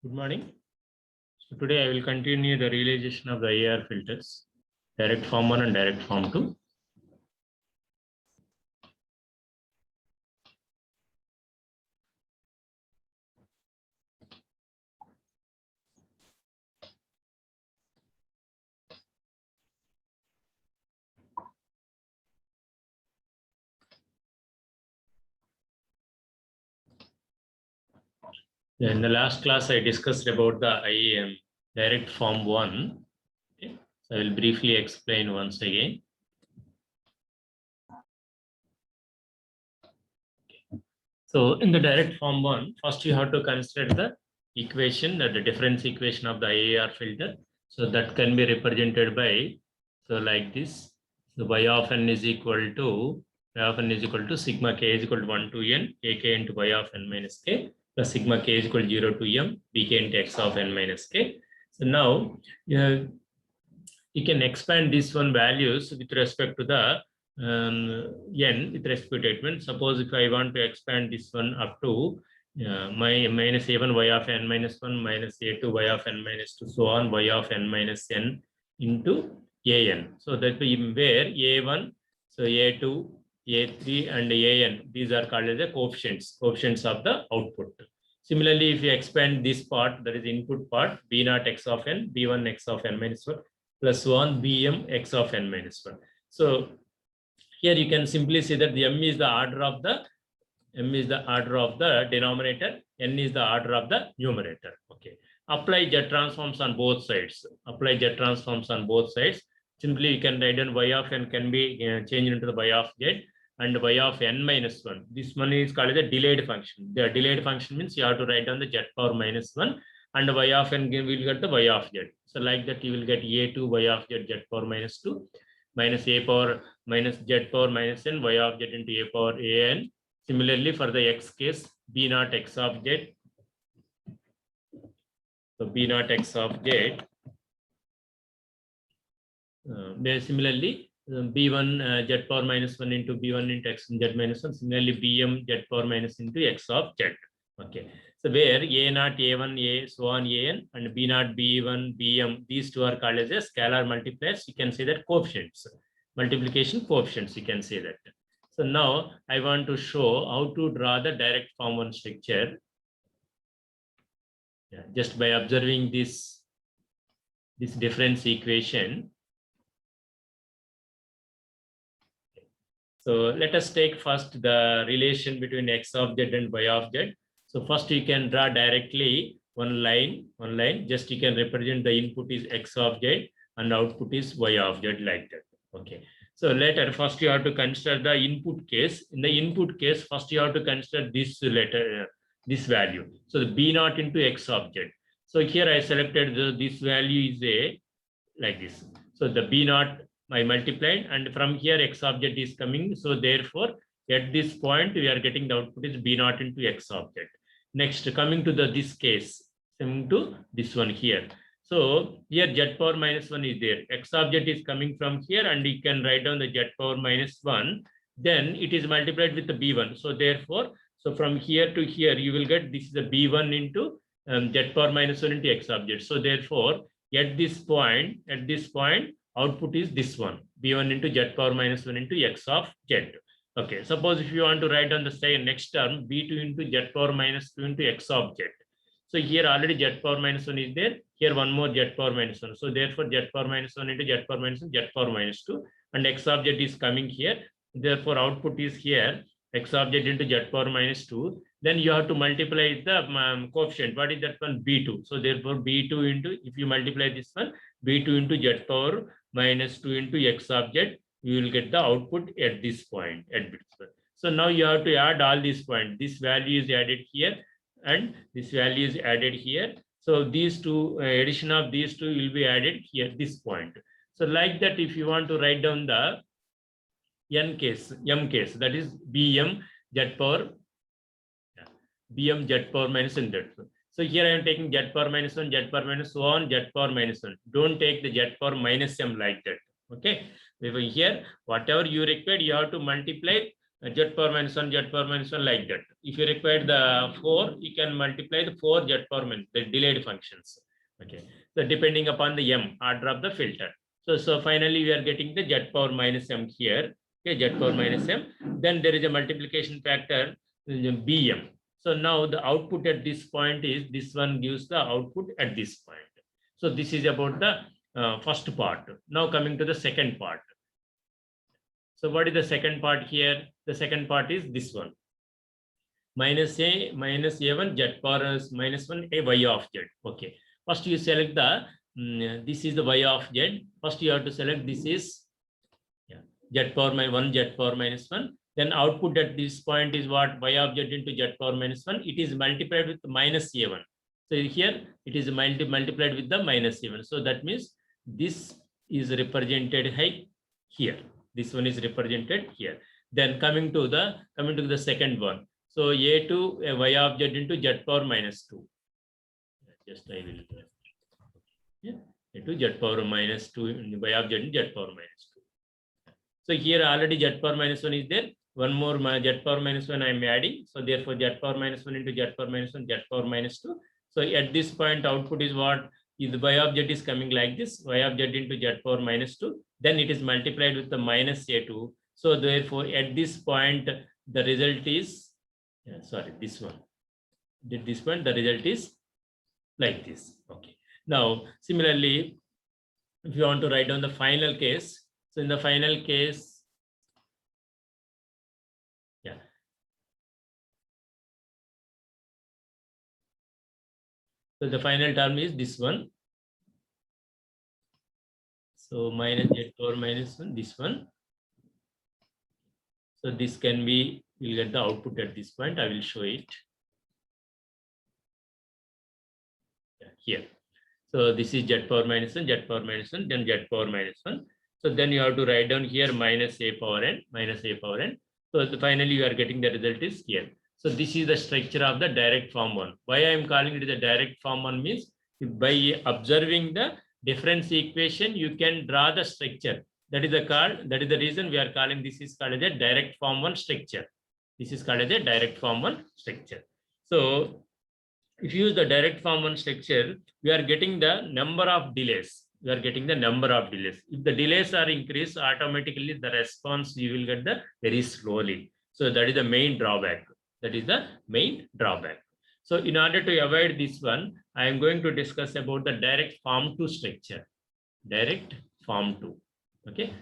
Good morning. So today I will continue the realization of the AR filters, direct form 1 and direct form 2. In the last class, I discussed about the IAM, direct form 1. Okay. So I will briefly explain once again. So in the direct form 1, first you have to consider the equation, the difference equation of the IAR filter. So that can be represented by, so like this. So y of n is equal to sigma k is equal to 1 to n, ak into y of n minus k, plus sigma k is equal to 0 to m, bk into x of n minus k. So now, you can expand this one values with respect to the n with respect to it. Suppose if I want to expand this one up to my minus a1 y of n minus 1 minus a2 y of n minus 2 so on y of n minus n into an. So that where a1, so a2, a3 and an, these are called as the coefficients of the output. Similarly, if you expand this part, that is input part, b naught x of n, b1 x of n minus 1 plus 1 bm x of n minus 1. So here you can simply say that the m is the order of the denominator, n is the order of the numerator. Okay. Apply Z transforms on both sides. Simply you can write down y of n can be changed into the y of z and y of n minus 1. This one is called a delayed function. The delayed function means you have to write down the z power minus 1 and y of n will get the y of z. So like that you will get a2 y of z power minus 2 minus a power minus z power minus n y of z into a power an. Similarly, for the x case, b naught x of z. So b naught x of z. Similarly, b1 z power minus 1 into b1 into x z minus 1. Similarly, bm z power minus into x of z. Okay. So where a naught a1 a so on an and b naught b1 bm, these two are called as a scalar multipliers. You can say that coefficients, multiplication coefficients. You can say that. So now I want to show how to draw the direct form one structure. Yeah, just by observing this difference equation. So let us take first the relation between x of z and y of z. So first you can draw directly one line. Just you can represent the input is x of z and output is y of z like that. Okay. So later, first you have to consider the input case. In the input case, first you have to consider this letter, this value. So the b naught into x of z. So here I selected this value is a like this. So the b naught I multiplied, and from here x of z is coming. So therefore, at this point we are getting the output is b naught into x of z. Next, coming to this case, coming to this one here. So here z power minus 1 is there. X of z is coming from here, and you can write down the z power minus 1. Then it is multiplied with the b1. So therefore, so from here to here, you will get this is the b1 into z power minus 1 into x of z. So therefore, at this point, output is this one, b1 into z power minus 1 into x of z. Okay, suppose if you want to write down the next term, b2 into z power minus 2 into x of z. So here already z power minus 1 is there. Here one more z power minus 1. So therefore z power minus 1 into z power minus 1, z power minus 2. And x of z is coming here. Therefore output is here, x of z into z power minus 2. Then you have to multiply the coefficient. What is that one? B2. So therefore b2 into, if you multiply this one, b2 into z power minus 2 into x of z, you will get the output at this point. So now you have to add all these points. This value is added here and this value is added here. So these two, addition of these two will be added here, this point. So like that, if you want to write down the m case, that is bm z power minus z. So here I am taking z power minus 1, z power minus 1, z power minus 1. Don't take the z power minus m like that. Okay. Here, whatever you require, you have to multiply z power minus 1, z power minus 1 like that. If you require the 4, you can multiply the 4 z power minus, the delayed functions. Okay. So depending upon the m, order of the filter. So finally we are getting the z power minus m here. Okay, z power minus m. Then there is a multiplication factor, bm. So now the output at this point is, this one gives the output at this point. So this is about the first part. Now coming to the second part. So what is the second part here? The second part is this one. Minus a1 z power minus 1 a y of z. Okay. First you select the, this is the y of z. First you have to select this is z power minus 1, z power minus 1. Then output at this point is what? Y of z into z power minus 1. It is multiplied with minus a1. So here it is multiplied with the minus a1. So that means this is represented here. This one is represented here. Then coming to the second one. So a2 y of z into z power minus 2. Just I will. Yeah. into z power minus 2 y of z in z power minus 2. So here already z power minus 1 is there. One more z power minus 1 I am adding. So therefore z power minus 1 into z power minus 1, z power minus 2. So at this point output is what? If the y of z is coming like this, y of z into z power minus 2, then it is multiplied with the minus a2. So therefore at this point the result is, sorry, this one. At this point the result is like this. Okay. Now similarly, if you want to write down the final case, so in the final case, yeah. So the final term is this one. So minus z power minus 1, this one. So this can be, we'll get the output at this point. I will show it. Yeah, here. So this is z power minus 1, z power minus 1, then z power minus 1. So then you have to write down here minus a power n, minus a power n. So finally you are getting the result is here. So this is the structure of the direct form 1. Why I am calling it the direct form 1 means by observing the difference equation, you can draw the structure. That is the reason we are calling this is called as a direct form 1 structure. This is called as a direct form 1 structure. So if you use the direct form 1 structure, we are getting the number of delays. We are getting the number of delays. If the delays are increased, automatically the response you will get the very slowly. So that is the main drawback. That is the main drawback. So in order to avoid this one, I am going to discuss about the direct form 2 structure. Direct form 2. Okay.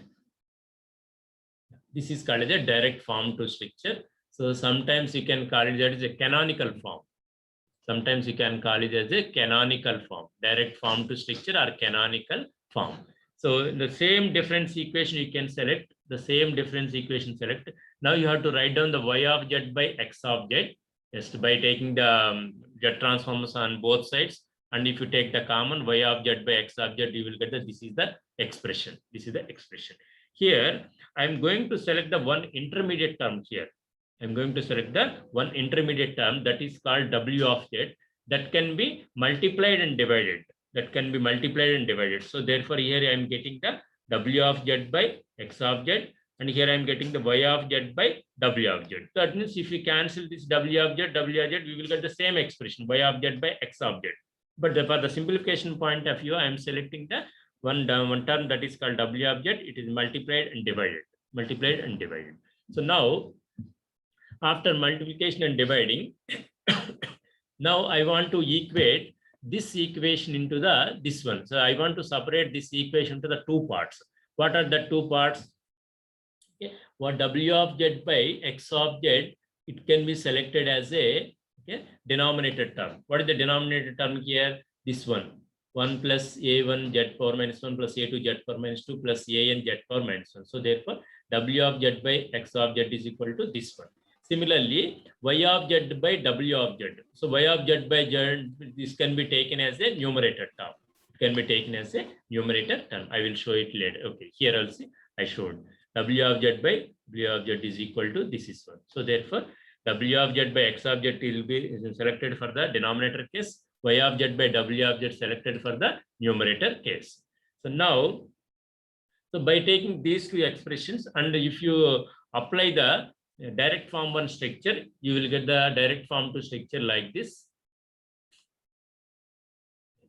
This is called as a direct form 2 structure. So sometimes you can call it that is a canonical form. Sometimes you can call it as a canonical form, direct form to structure or canonical form. So the same difference equation you can select, the same difference equation select. Now you have to write down the y of z by x of z, just by taking the z transforms on both sides. And if you take the common y of z by x of z, you will get that this is the expression. This is the expression. Here, I'm going to select the one intermediate term here. I'm going to select the one intermediate term that is called w of z that can be multiplied and divided. That can be multiplied and divided. So therefore here I am getting the w of z by x of z, and here I am getting the y of z by w of z. So that means if we cancel this w of z, we will get the same expression y of z by x of z. But for the simplification point of view, I am selecting the one term that is called w of z. It is multiplied and divided. Multiplied and divided. So now, after multiplication and dividing, now I want to equate this equation into this one. So I want to separate this equation to the two parts. What are the two parts? Okay. What w of z by x of z, it can be selected as a denominator term. What is the denominator term here? This one. 1 plus a1 z power minus 1 plus a2 z power minus 2 plus an z power minus 1. So therefore, w of z by x of z is equal to this one. Similarly, y of z by w of z. So y of z by z, this can be taken as a numerator term. It can be taken as a numerator term. I will show it later. Okay, here also I showed w of z by w of z is equal to this is one. So therefore, w of z by x of z will be selected for the denominator case. Y of z by w of z selected for the numerator case. So now, so by taking these two expressions, and if you apply the direct form 1 structure, you will get the direct form 2 structure like this.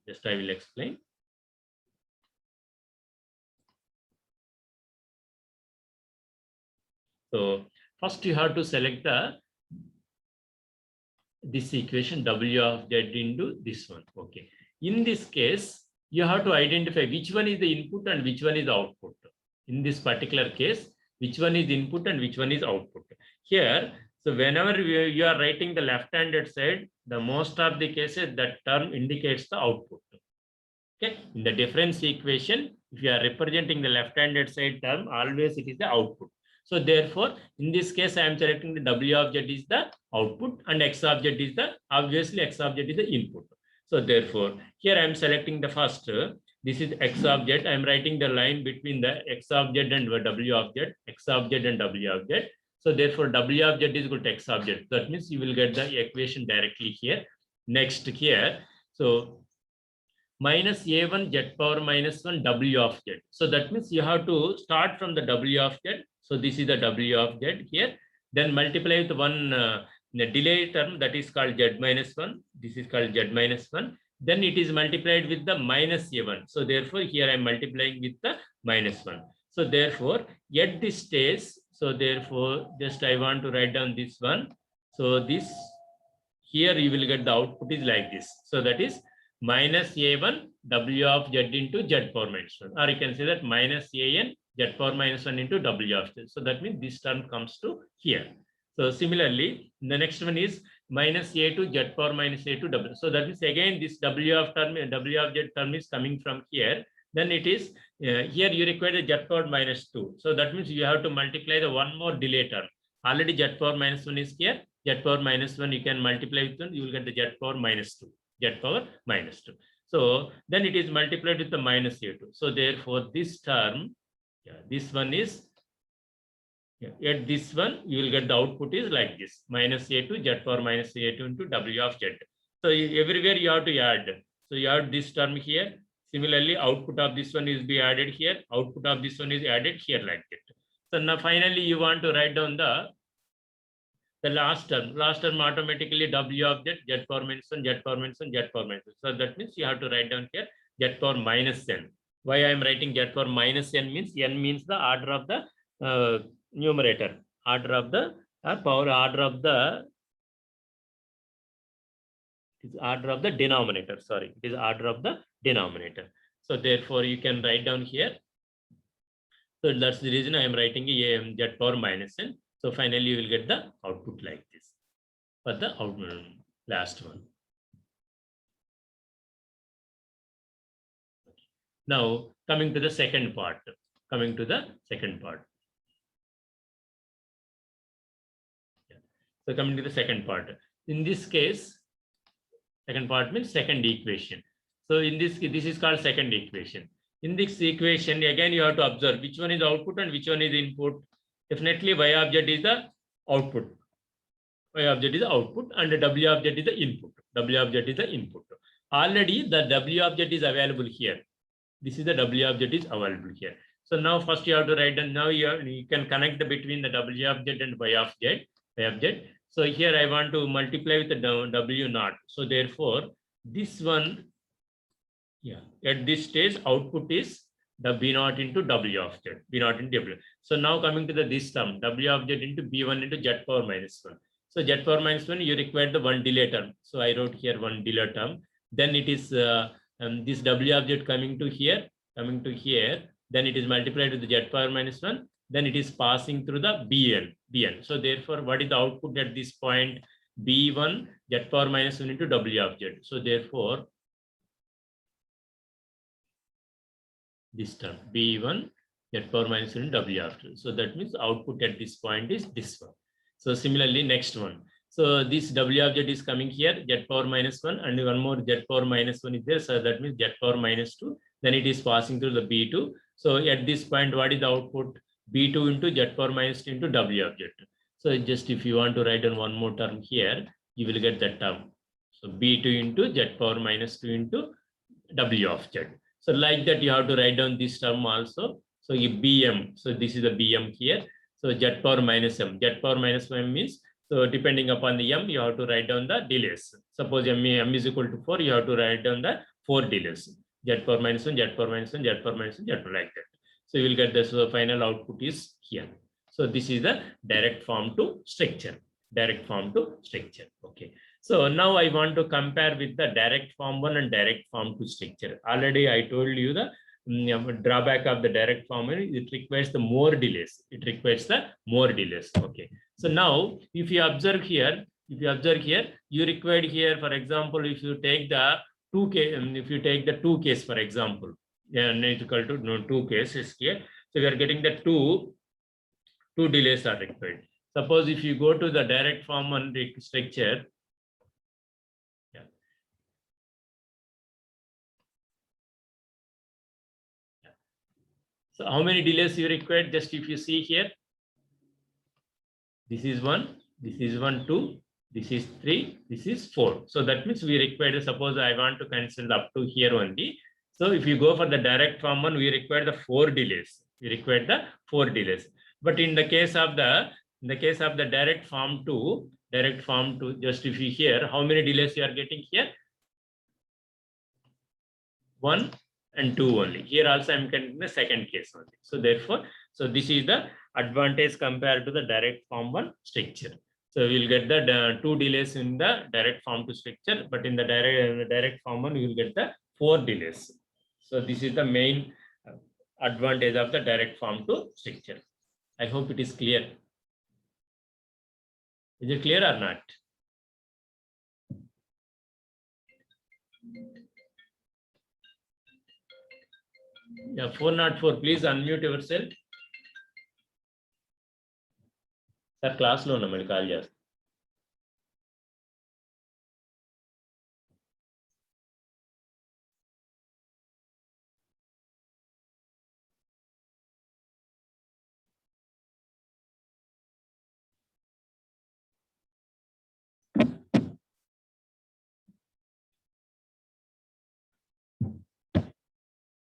Just I will explain. So first you have to select this equation w of z into this one. Okay. In this case, you have to identify which one is the input and which one is output. In this particular case, which one is input and which one is output. Here, so whenever you are writing the left-handed side, the most of the cases that term indicates the output. Okay, in the difference equation, if you are representing the left-handed side term, always it is the output. So therefore, in this case, I am selecting the w of z is the output and x of z is the, obviously x of z is the input. So therefore, here I am selecting the first, this is x of z. I am writing the line between the x of z and w of z, x of z and w of z. So therefore, w of z is equal to x of z. That means you will get the equation directly here. Next here, so minus a1 z power minus 1 w of z. So that means you have to start from the w of z. So this is the w of z here. Then multiply with one the delay term, that is called z minus 1. This is called z minus 1. Then it is multiplied with the minus a1. So therefore here I am multiplying with the minus 1. So therefore at this stage, so therefore just I want to write down this one. So this here you will get the output is like this. So that is minus a1 w of z into z power minus 1, or you can say that minus an z power minus 1 into w of z. So that means this term comes to here. So similarly, the next one is minus a2 z power minus a2 w. So that means again this w of z term is coming from here. Then it is here you require the z power minus 2. So that means you have to multiply the one more delay term. Already z power minus 1 is here. Z power minus 1 you can multiply with 1, you will get the z power minus 2. Z power minus 2. So then it is multiplied with the minus a2. So therefore this term, this one is, at this one you will get the output is like this, minus a2 z power minus a2 into w of z. So everywhere you have to add. So you have this term here. Similarly, output of this one is be added here. Output of this one is added here like that. So now finally you want to write down the last term automatically w of z power minus 1, z power minus 1, z power minus 1. So that means you have to write down here z power minus n. Why I am writing z power minus n means the order of the numerator, order of the power, order of the denominator. Sorry, it is order of the denominator. So therefore you can write down here. So that's the reason I am writing a z power minus n. So finally you will get the output like this for the last one. Now coming to the second part. So coming to the second part. In this case, second part means second equation. So in this is called second equation. In this equation, again you have to observe which one is output and which one is input. Definitely y of z is the output. Y of z is the output and w of z is the input. W of z is the input. Already the w of z is available here. This is the w of z is available here. So now first you have to write down. Now you can connect between the w of z and y of z. So here I want to multiply with the w naught. So therefore this one, at this stage output is the b naught into w of z, b naught into w. So now coming to this term, w of z into b1 into z power minus 1. So z power minus 1, you require the one delay term. So I wrote here one delay term. Then it is this w of z coming to here. Then it is multiplied with the z power minus 1. Then it is passing through the bn. So therefore, what is the output at this point? b1 z power minus 1 into w of z. So therefore, this term b1 z power minus 1 w of z. So that means output at this point is this one. So similarly, next one. So this w of z is coming here, z power minus 1, and one more z power minus 1 is there. So that means z power minus 2. Then it is passing through the b2. So at this point, what is the output? b2 into z power minus 2 into w of z. So just if you want to write down one more term here, you will get that term. So b2 into z power minus 2 into w of z. So like that, you have to write down this term also. So bm. So this is the bm here. So z power minus m. Z power minus m means, so depending upon the m, you have to write down the delays. Suppose m is equal to 4, you have to write down the 4 delays. Z power minus 1, z power minus 1, z power minus 1, z power, like that. So you will get this. So final output is here. So this is the direct form to structure. Okay. So now I want to compare with the direct form 1 and direct form 2 structure. Already I told you the drawback of the direct form, it requires the more delays. Okay. So now if you observe here, you required here, for example, if you take the 2 case, for example, n is equal to 2 cases here. So we are getting the two delays are required. Suppose if you go to the direct form and structure, so how many delays you required? Just if you see here, this is 1, 2, This is 3, this is 4. So that means we require, suppose I want to consider up to here only. So if you go for the direct form one, we require the 4 delays. We require the 4 delays. But in the case of the direct form 2, just if you hear, how many delays you are getting here? 1 and 2 only. Here also I'm getting the second case only. So therefore, so this is the advantage compared to the direct form 1 structure. So we'll get the 2 delays in the direct form 2 structure, but in the direct form 1, we will get the 4 delays. So this is the main advantage of the direct form 2 structure. I hope it is clear. Is it clear or not? Yeah, 404, please unmute yourself. Sir, class lo na mali call chesta.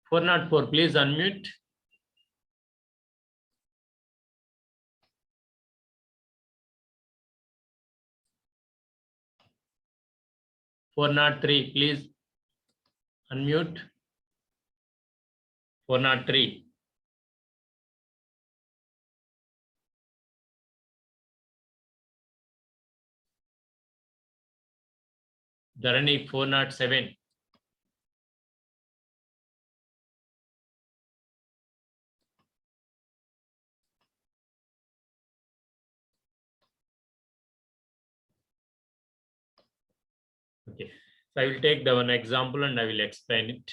404, please unmute. 403, please unmute. 403. Dharani, 407. Okay. So I will take the one example and I will explain it.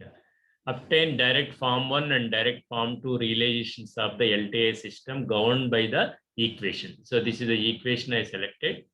Yeah. Obtain direct form 1 and direct form 2 realizations of the LTI system governed by the equation. So this is the equation I selected.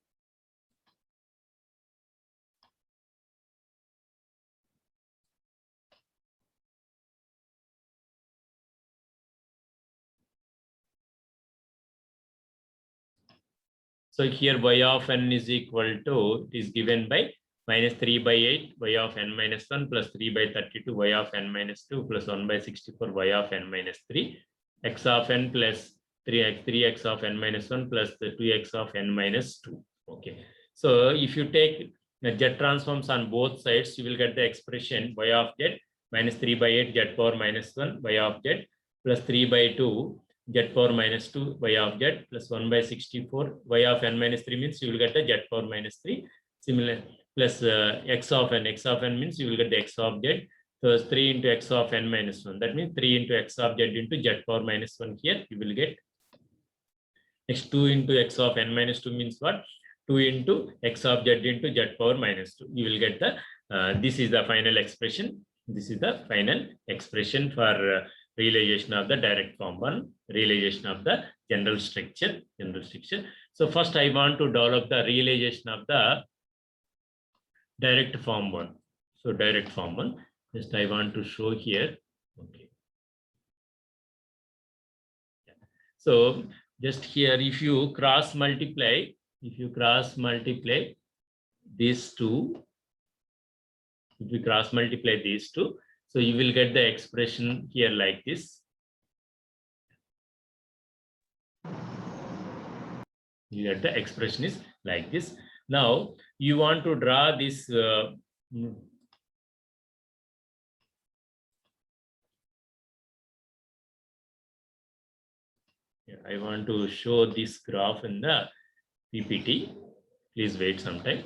So here y of n is equal to, it is given by minus 3 by 8 y of n minus 1 plus 3 by 32 y of n minus 2 plus 1 by 64 y of n minus 3 x of n plus 3x of n minus 1 plus the 2x of n minus 2. Okay. So if you take the z transforms on both sides, you will get the expression y of z minus 3 by 8 z power minus 1 y of z plus 3 by 2 z power minus 2 y of z plus 1 by 64 y of n minus 3 means you will get the z power minus 3. Similar plus x of n means you will get the x of z. So 3 into x of n minus 1. That means 3 into x of z into z power minus 1 here you will get. Next 2 into x of n minus 2 means what? 2 into x of z into z power minus 2. You will get the, this is the final expression. This is the final expression for realization of the direct form 1, realization of the general structure. So first I want to develop the realization of the direct form 1. So direct form 1, just I want to show here. Okay. So just here, if you cross multiply these two, if you cross multiply these two, so you will get the expression here like this. You get the expression is like this. Now you want to draw this. I want to show this graph in the PPT. Please wait some time.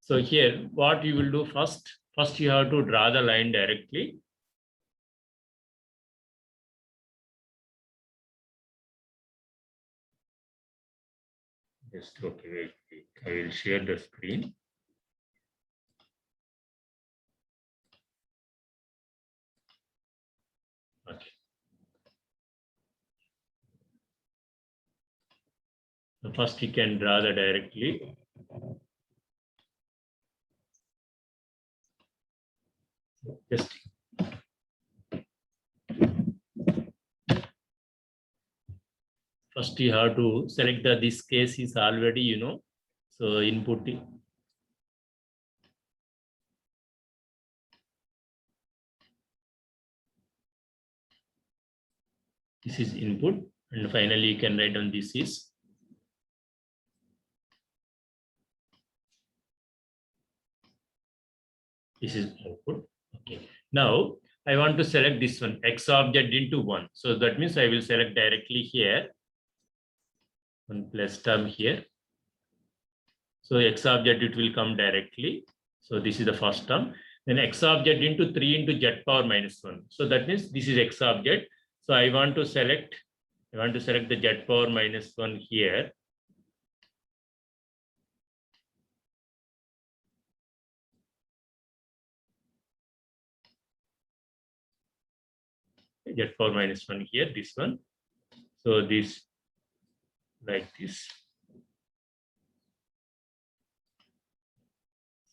So here, what you will do first you have to draw the line directly. Just okay, wait. I will share the screen. Okay. So first you can draw the directly. Just first you have to select this case is already, so input. This is input, and finally you can write down this is output. Okay. Now I want to select this one, X object into 1. So that means I will select directly here, one plus term here. So X object, it will come directly. So this is the first term. Then X object into 3 into Z power minus 1. So that means this is X object. So I want to select the Z power minus 1 here. Z power minus 1 here, this one. So this like this.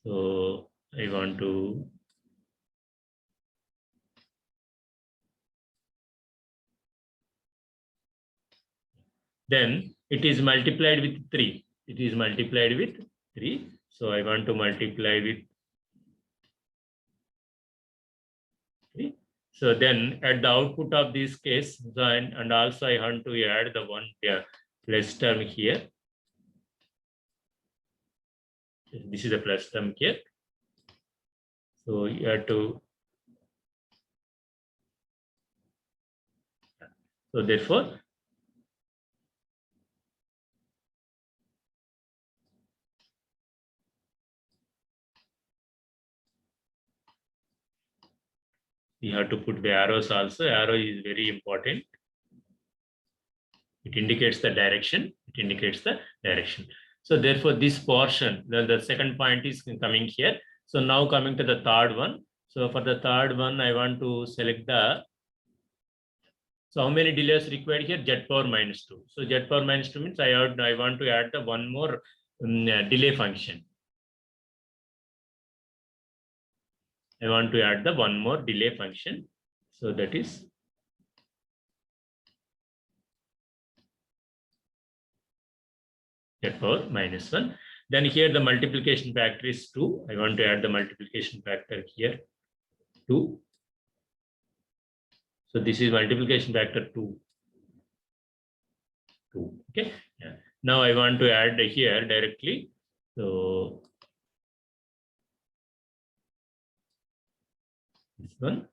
So I want to then it is multiplied with 3. It is multiplied with 3. So I want to multiply with 3. So then at the output of this case, and also I want to add the one plus term here. This is a plus term here. So you have to. So therefore, you have to put the arrows also. Arrow is very important. It indicates the direction. So therefore, this portion, the second point is coming here. So now coming to the third one. So for the third one, I want to select so how many delays required here? Z power minus 2. So Z power minus 2 means I want to add the one more delay function. I want to add the one more delay function. So that is Z power minus 1. Then here the multiplication factor is 2. I want to add the multiplication factor here, 2. So this is multiplication factor 2. Okay. Yeah. Now I want to add here directly. So this one.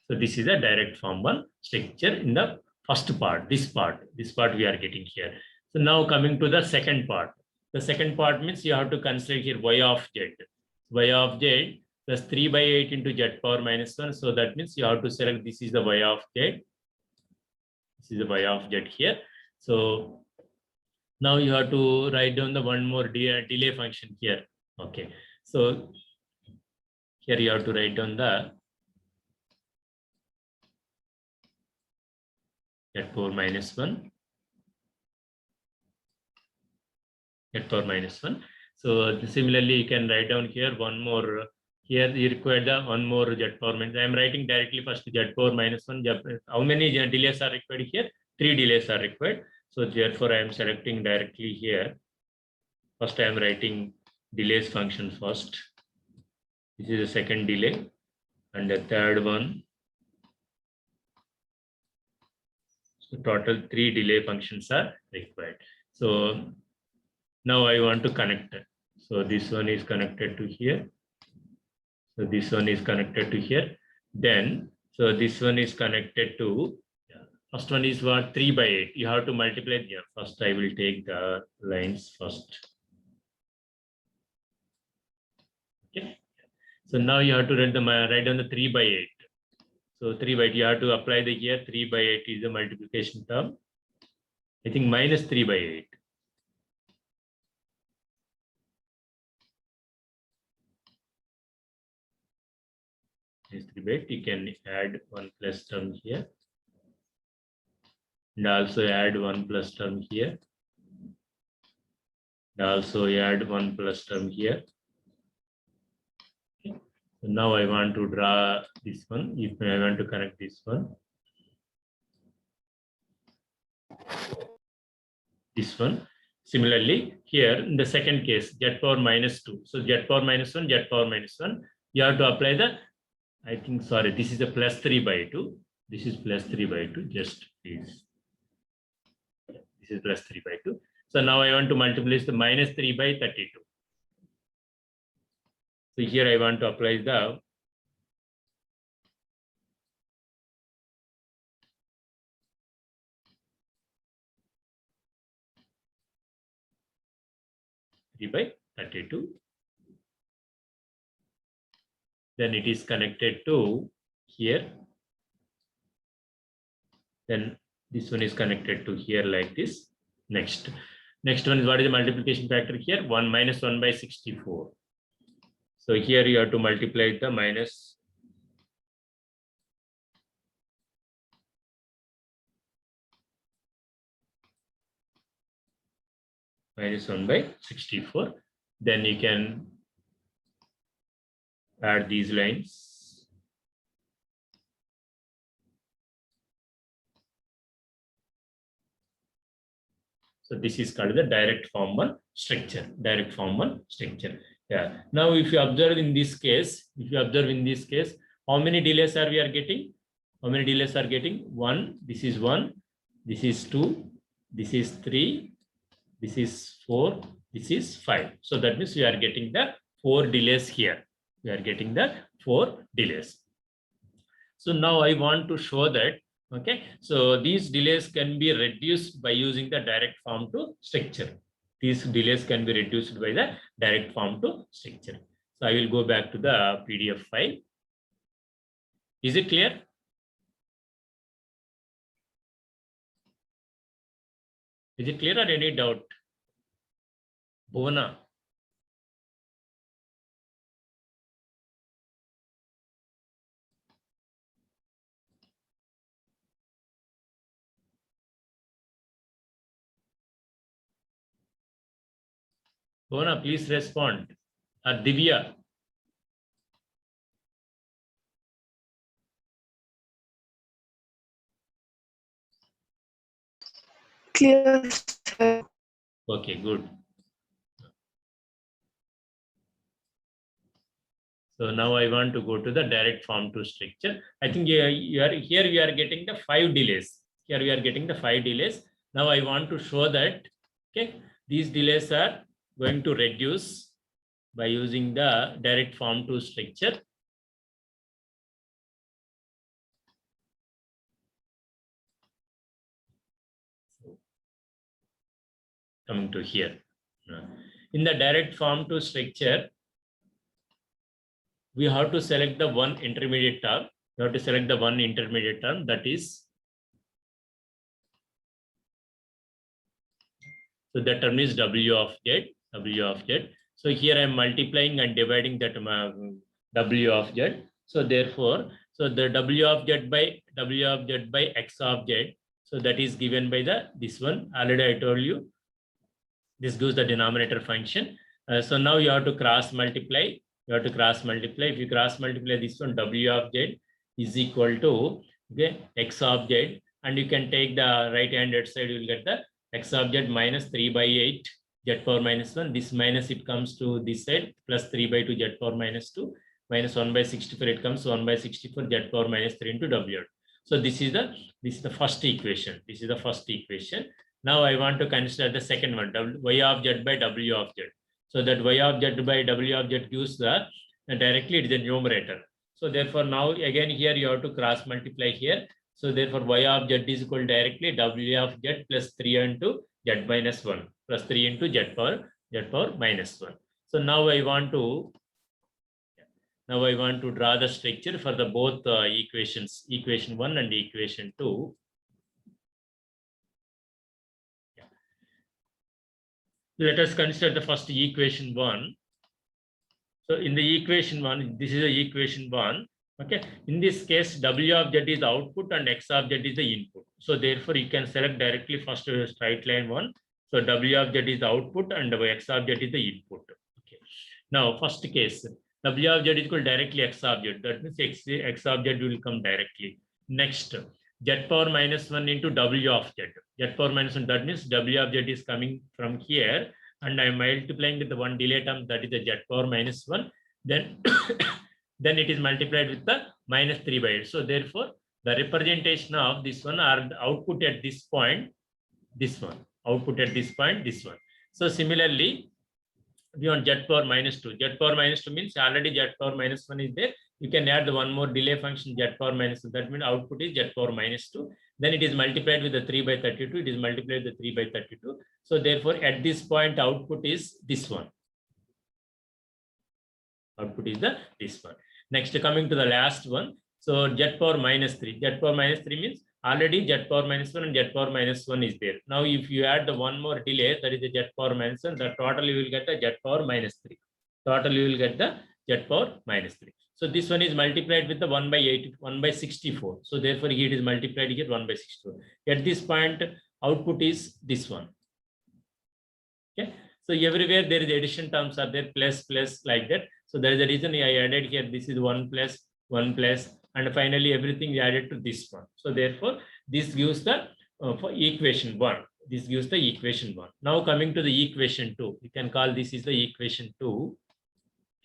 So this is a direct form 1 structure in the first part. This part we are getting here. So now coming to the second part. The second part means you have to consider here y of z. Y of z plus 3 by 8 into z power minus 1. So that means you have to select this is the y of z. This is the y of z here. So now you have to write down the one more delay function here. Okay. So here you have to write down the z power minus 1. Z power minus 1. So similarly, you can write down here one more. Here you require the one more z power minus. I am writing directly first z power minus 1. How many delays are required here? 3 delays are required. So therefore, I am selecting directly here. First, I am writing delays function first. This is the second delay, and the third one. So total 3 delay functions are required. So now I want to connect it. So this one is connected to here. So this one is connected to here. Then, so this one is connected to First one is what? 3 by 8. You have to multiply here. First, I will take the lines first. Okay. So now you have to write down the 3 by 8. So 3 by 8, you have to apply the here. 3 by 8 is the multiplication term. I think minus 3 by 8. Minus 3 by 8. You can add 1 plus term here. And also add 1 plus term here. And also add 1 plus term here. Okay. So now I want to draw this one. If I want to connect this one. This one. Similarly, here in the second case, z power minus 2. So z power minus 1, z power minus 1. You have to apply the, I think, sorry, this is a plus 3 by 2. This is plus 3 by 2. Just please. This is plus 3 by 2. So now I want to multiply the minus 3 by 32. So here I want to apply the by 32. Then it is connected to here. Then this one is connected to here like this. Next one is what is the multiplication factor here? 1 minus 1 by 64. So here you have to multiply the minus 1 by 64. Then you can add these lines. So this is called the direct form 1 structure. Direct form 1 structure. Yeah. Now, if you observe in this case, how many delays are we are getting? How many delays are getting? 1. This is 1. This is 2. This is 3. This is 4. This is 5. So that means we are getting the 4 delays here. We are getting the 4 delays. So now I want to show that. Okay. So these delays can be reduced by using the direct form to structure. These delays can be reduced by the direct form to structure. So I will go back to the PDF file. Is it clear? Is it clear or any doubt? Bhuvana. Bhuvana, please respond. Divya. Clear, sir. Okay, good. So now I want to go to the direct form to structure. I think here we are getting the 5 delays. Here we are getting the 5 delays. Now I want to show that these delays are going to reduce by using the direct form to structure. So, coming to here. In the direct form to structure, we have to select the one intermediate term. We have to select the one intermediate term, that is, so that term is W of Z. So here I am multiplying and dividing that W of Z. So therefore, so the W of Z by X of Z. So that is given by this one. Already I told you. This gives the denominator function. So now you have to cross multiply. If you cross multiply this one, W of Z is equal to X of Z, and you can take the right hand side. You will get the X of Z minus 3 by 8 Z power minus 1. This minus it comes to this side, plus 3 by 2 Z power minus 2 minus 1 by 64. It comes 1 by 64 Z power minus 3 into W. So this is the first equation. Now I want to consider the second one, Y of Z by W of Z. So that Y of Z by W of Z gives directly it is a numerator. So therefore now again here you have to cross multiply here. So therefore, y of z is equal directly w of z plus 3 into z minus 1 plus 3 into z power minus 1. So now I want to draw the structure for the both equations, equation 1 and equation 2. Let us consider the first equation 1. So in the equation 1, this is the equation 1. Okay. In this case, w of z is the output and x of z is the input. So therefore, you can select directly first straight line 1. So w of z is the output and x of z is the input. Okay. Now, first case, w of z is equal directly x of z. That means x of z will come directly. Next, z power minus 1 into w of z. Z power minus 1, that means w of z is coming from here. And I'm multiplying with the one delay term, that is the z power minus 1. Then, then it is multiplied with the minus 3 by 8. So therefore, the representation of this one or the output at this point, this one. Output at this point, this one. So similarly, we want z power minus 2. Z power minus 2 means already z power minus 1 is there. You can add the one more delay function z power minus 2. That means output is z power minus 2. Then it is multiplied with the 3 by 32. It is multiplied with the 3 by 32. So therefore, at this point, output is this one. Output is this one. Next, coming to the last one. So z power minus 3. Z power minus 3 means already z power minus 1 and z power minus 1 is there. Now, if you add the one more delay, that is the z power minus 1, the total you will get the z power minus 3. Total you will get the z power minus 3. So this one is multiplied with the 1 by 8, 1 by 64. So therefore, it is multiplied here 1 by 64. At this point, output is this one. Okay. So everywhere there is addition terms are there, plus, like that. So there is a reason I added here. This is 1 plus, and finally everything added to this one. So therefore, this gives the for equation 1. This gives the equation 1. Now coming to the equation 2, you can call this is the equation 2.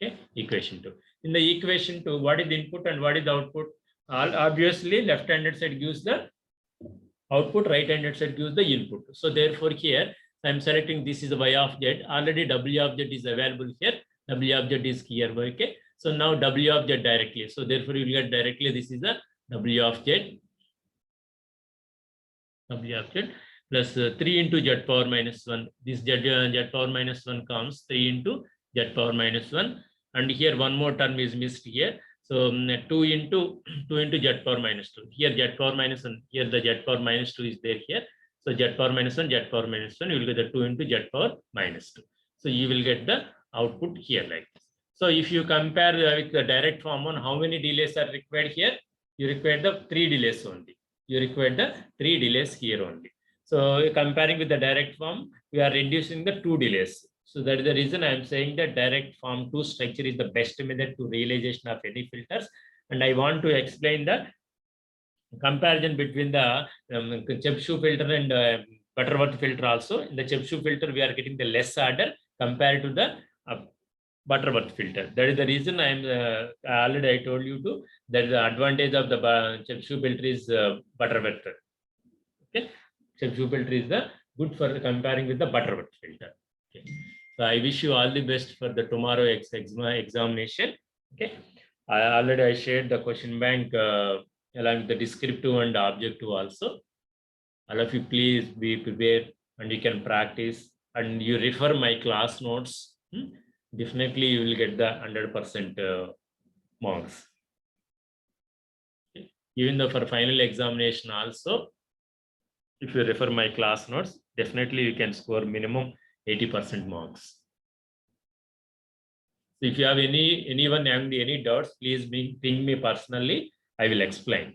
Okay, equation 2. In the equation 2, what is the input and what is the output? Obviously, left-handed side gives the output, right-handed side gives the input. So therefore, here I'm selecting this is the y of z. Already w of z is available here. W of z is here. Okay. So now w of z directly. So therefore, you will get directly this is the w of z. W of z plus 3 into z power minus 1. This z power minus 1 comes 3 into z power minus 1. And here one more term is missed here. So 2 into z power minus 2. Here z power minus 1. Here the z power minus 2 is there here. So z power minus 1, z power minus 1, you will get the 2 into z power minus 2. So you will get the output here like this. So if you compare with the direct form on how many delays are required here, you require the 3 delays only. You require the 3 delays here only. So comparing with the direct form, we are reducing the 2 delays. So that is the reason I am saying that direct form 2 structure is the best method to realization of any filters. And I want to explain the comparison between the Chebyshev filter and Butterworth filter also. In the Chebyshev filter, we are getting the less order compared to the Butterworth filter. That is the reason I am already I told you to that the advantage of the Chebyshev filter is Butterworth. Okay, Chebyshev filter is the good for comparing with the Butterworth filter. Okay, so I wish you all the best for the tomorrow examination. Okay, I shared the question bank along with the descriptive and objective also. All of you please be prepared and you can practice and you refer my class notes. Definitely you will get the 100% marks. Okay. Even though for final examination also, if you refer my class notes, definitely you can score minimum 80% marks. So if you have anyone having any doubts, please ping me personally. I will explain.